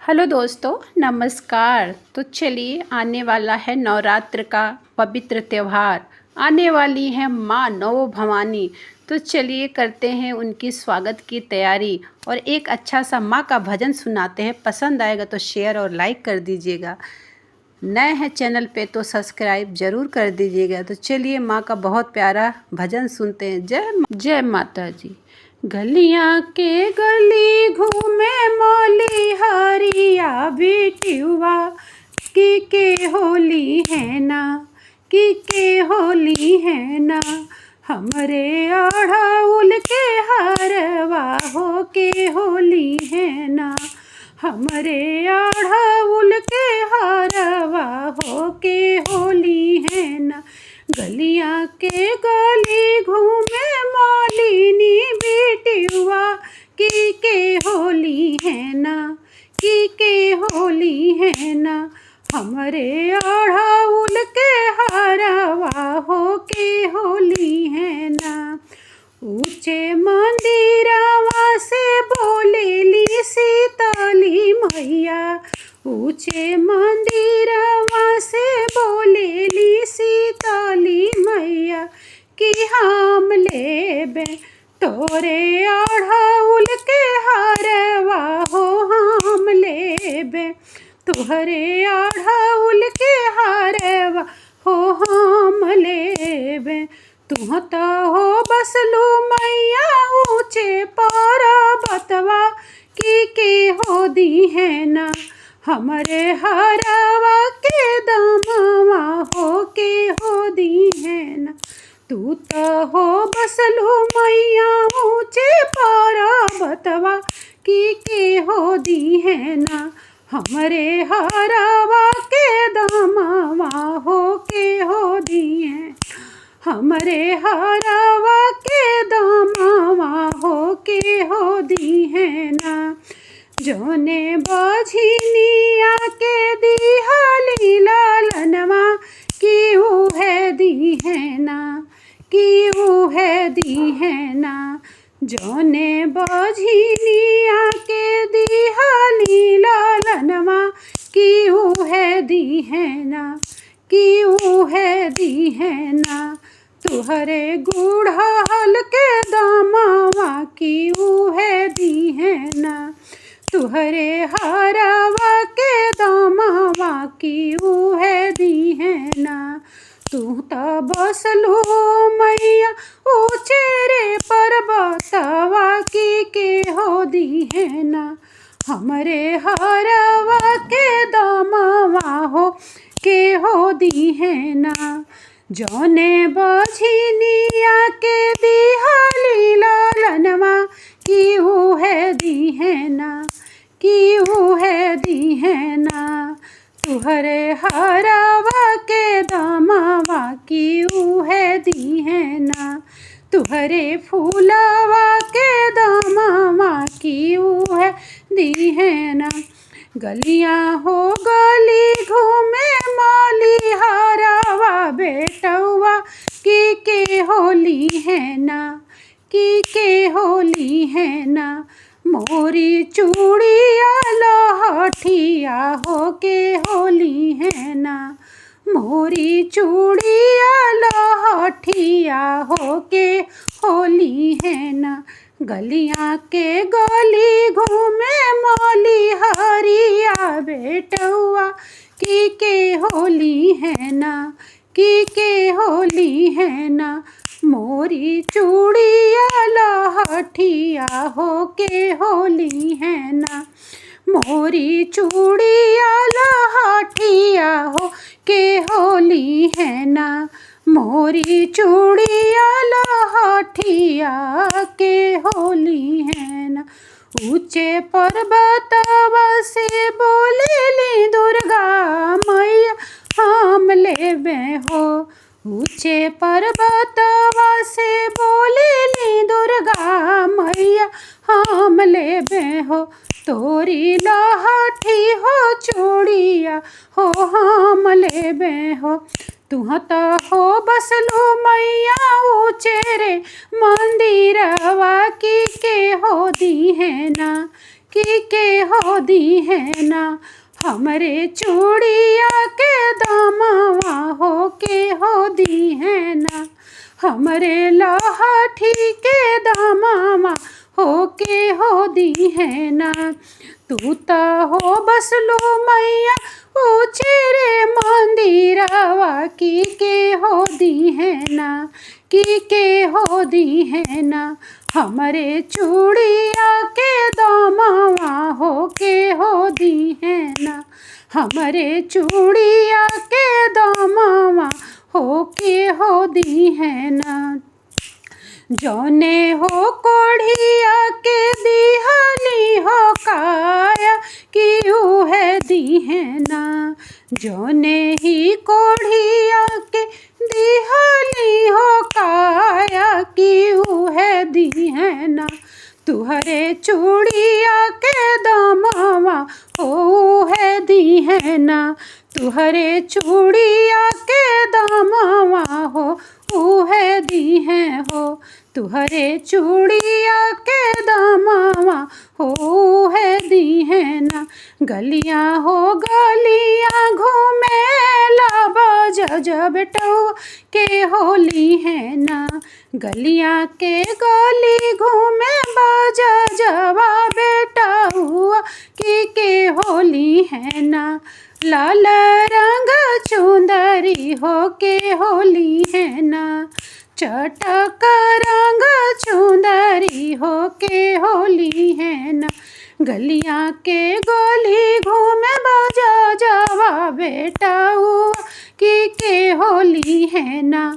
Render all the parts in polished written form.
Hello दोस्तों, नमस्कार। तो चलिए, आने वाला है नवरात्र का पवित्र त्यौहार। आने वाली है माँ नौ भवानी। तो चलिए करते हैं उनकी स्वागत की तैयारी और एक अच्छा सा माँ का भजन सुनाते हैं। पसंद आएगा तो शेयर और लाइक कर दीजिएगा। नए हैं चैनल पे तो सब्सक्राइब ज़रूर कर दीजिएगा। तो चलिए माँ का बहुत प्यारा भजन सुनते हैं। जय माता जी। गलियाँ के गली घूमे मौली हरिया बिटियुआ के होली है ना, के होली है ना। हमरे अढ़उल के हरवा हो के होली है ना। हमरे अढ़उल के हरवा हो के होली है ना। गलियाँ के गली घूमे मौलिनी बिटियुआ के होली है ना, के होली है ना। हमरे अढ़उल के हरवा हो के होली है ना। ऊँचे मंदिरवा से बोलेली शीतली मैया, ऊँचे मंदिरवा से बोलेली शीतली मैया कि हम लेबे तोरे अढ़उल के हरवा हो। हम लेबे तोहरे अढ़उल के हरवा हो। हम लेबे तुह तो हो बसलू मैया ऊँचे पर्वतवा के हो दी है ना। हमरे हरवा के दमवा हो के हो दी है ना। तू तो हो बसलू मैया ऊँचे पर्वतवा के हो दी है ना। हमरे हरवा के दमवा हो के हो दी है। हमरे हरवा के दमवा हो के हो दी है ना। जोने बझिनिया के दिहली लालनवा की उहे दी है ना, की उहे दी है ना। जोने बझिनिया के दिहली लालनवा की उहे दी है ना, की उहे दी है ना। तुहरे गुड़हल के दमवा की उहे दी है ना। तुहरे हरवा के दमवा की उहे दी है ना। तू तो बसलू मैया ऊँचे रे पर्वतवा के हो दी है ना। हमरे हरवा के दमवा हो के हो दी है ना। जोने बझिनिया के दिहली लालनवा की उहे दी है ना, की उहे दी है ना। तुहरे हरवा के दमवा की उहे दी है ना। तुहरे फूलवा के दमवा की उहे दी है ना। गलियाँ हो गली घूमे मौली हरवा बेटौआ के होली है ना, के होली है ना। मोरी चूड़िया लहठिया हो के होली है ना। मोरी चूड़िया लहठिया हो के होली है ना। गलियाँ के गली घूमे मौली हरिया बेटौआ के होली है ना, के होली है ना। मोरी चूड़िया लहठिया हो के होली है ना। मोरी चूड़िया लहठिया हो के होली है ना। मोरी चूड़िया लहठिया के होली है ना। ऊँचे पर्वतवा से बोलेली दुर्गा मैया हम लेबे हो। ऊँचे पर्वतवा से बोलेली दुर्गा मैया हम लेबे हो। तोरी लहठी हो चूड़िया हो हम लेबे हो। तुह तो हो बसलू मैया ऊँचे रे मंदिरवा की के हो दी है ना, के हो दी है ना। हमरे चूड़िया के दामवा हो के हो दी है ना। हमरे लाठी के दामवा हो के हो दी है ना। तू ता हो बसलो मैया ऊँचे रे मंदिरवा की के हो दी है ना। की के हो दी है ना। हमरे चूड़िया के दामवा हो के हो दी है ना। हमरे चूड़िया के दामवा हो के हो दी है ना। जौने हो कोढ़िया के दिहली हो काया की उहे दी है ना। जौने ही कोढ़िया के दिहली हो काया की उहे दी है ना। तुहरे चूड़िया के दामवा हो है दी है ना। तुहरे चूड़िया के दामवा हो है दी है हो। तुहरे चूड़िया के दामवा हो है दी है ना। गलियाँ हो गलियाँ घूमे ला बाजा जब टौ के होली है ना। गलियाँ के गली घूमे बाजा जवा बेटा हुआ के होली है ना। लाल रंग चुंदरी हो के होली है ना। चटक रंग चुंदरी हो के होली है ना। गलियाँ के गली घूमे बाजा जवा बेटा हुआ के होली है ना।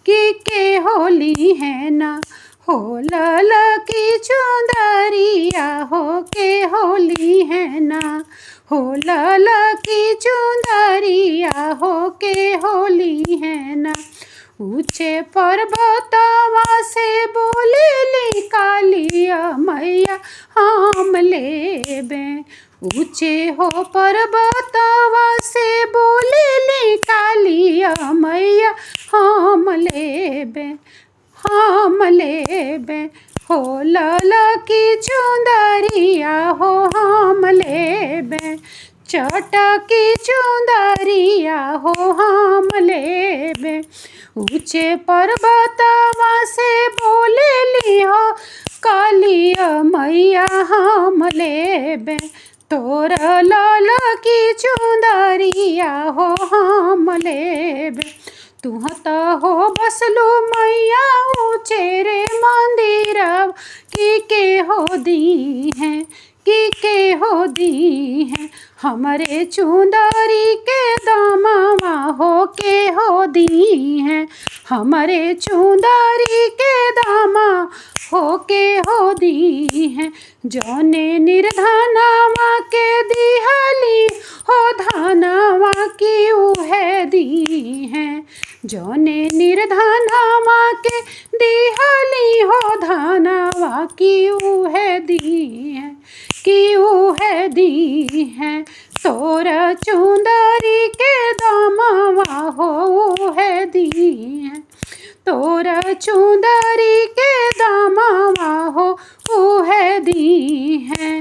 के होली है ना। हो लाल की चुंदरिया हो के होली है ना। हो लाल की चुंदरिया हो के होली है ना। ऊँचे पर्वतवा से बोलेली कालिया मैया हम लेबे। ऊँचे हो पर्वतवा से बोलेली कालिया मैया हम लेबे। हम लेबे हो लाल की चुंदरिया हो हम लेबे। चटकी चुंदरिया हो हम लेबे। ऊँचे पर्वतवा से बोलेली हो कालिया मैया हम लेबे। तोरा लाल की चुंदरिया हो हम लेबे। तुह त हो बसलो मैया ऊँचे रे मंदिरवा की के हो दी है। की के हो दी है। हमरे चुंदरी के दामवा हो के हो दी है। हमरे चुंदरी के दामा हो के हो दी है। जौने निर्धनवा के दिहली हो धनवा की उहे दी है। जौने निर्धनवा के दिहली हो धनवा की उहे दी है। की उहे दी है। तोरा चुंदरी के दामवा हो है दी है। तोरा चुंदरी के दामवा हो है दी है।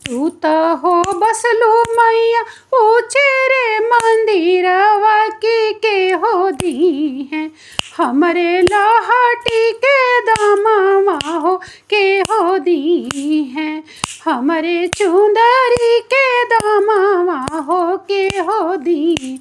तू त हो बसलो मैया ऊँचे रे मंदिरवा की के हो दी है। हमरे लाठी के दामवा हो के हो दी है। हमरे चुंदरी के दामवा हो के हो दी।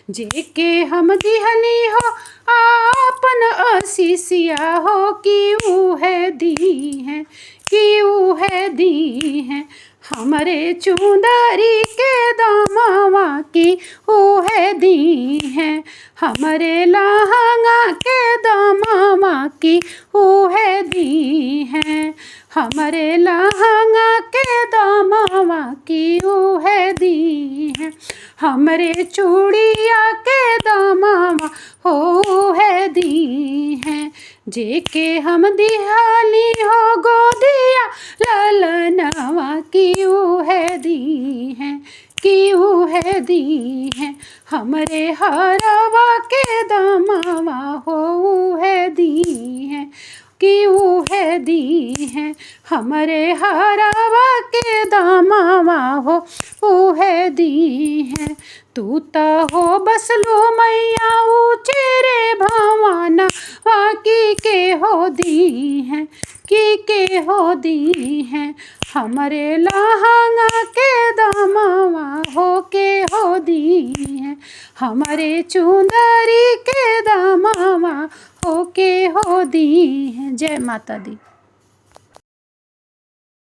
जेके हम दिहली हो आपन आशीषिया हो की उहे दी है। की उहे दी है। हमरे चुंदरी के दामवा की उहे दी है। हमरे लहंगा के दामवा की उहे दी है। हमरे लहंगा के दामवा की उहे दी है। हमरे चूड़िया के दामवा हो है दी है। जेके हम दिहाली हो गोदिया ललनवा की उहे दी है। की उहे दी है। हमरे हरवा के दामवा हो है दी है। कि उहे दी हैं हमरे हरावा के दामावा हो उहे दी हैं। तू त हो बसलो मैया ऊँचे रे भवाना वाकी के हो दी हैं के हो दी हैं हमरे लहंगा के दामावा हो के हो दी हैं हमारे चुंदरी के दामावा हो के हो दी हैं। जय माता दी।